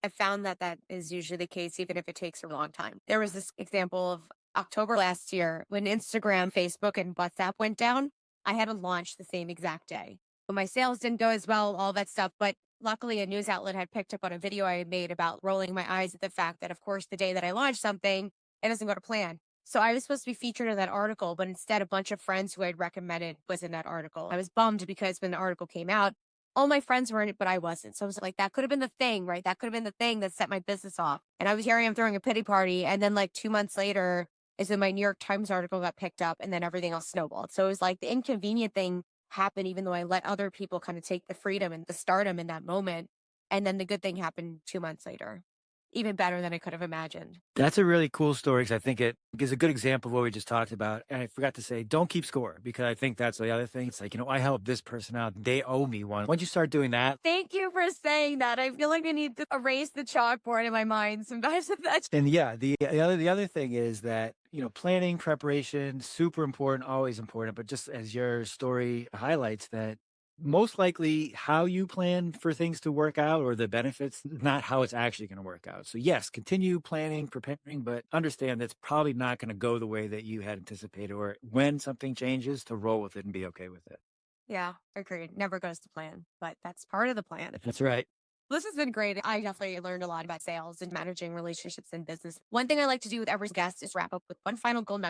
I found that that is usually the case, even if it takes a long time. There was this example of October last year when Instagram, Facebook, and WhatsApp went down. I had to launch the same exact day. But my sales didn't go as well, all that stuff. But luckily, a news outlet had picked up on a video I had made about rolling my eyes at the fact that, of course, the day that I launched something, it doesn't go to plan. So I was supposed to be featured in that article, but instead, a bunch of friends who I'd recommended was in that article. I was bummed because when the article came out, all my friends were in it, but I wasn't. So I was like, that could have been the thing, right? That could have been the thing that set my business off. And I was here, I am throwing a pity party. And then like 2 months later is when my New York Times article got picked up and then everything else snowballed. So it was like the inconvenient thing happened, even though I let other people kind of take the freedom and the stardom in that moment. And then the good thing happened 2 months later, even better than I could have imagined. That's a really cool story because I think it gives a good example of what we just talked about. And I forgot to say, don't keep score because I think that's the other thing. It's like, I helped this person out. They owe me one. Once you start doing that, Thank you for saying that. I feel like I need to erase the chalkboard in my mind sometimes. That's and yeah, the other thing is that, planning, preparation, super important, always important. But just as your story highlights that most likely how you plan for things to work out or the benefits, not how it's actually going to work out. So yes, continue planning, preparing, but understand that's probably not going to go the way that you had anticipated or when something changes to roll with it and be okay with it. yeah, agreed. Never goes to plan, but that's part of the plan. That's right. This has been great. I definitely learned a lot about sales and managing relationships in business. One thing I like to do with every guest is wrap up with one final goal nugget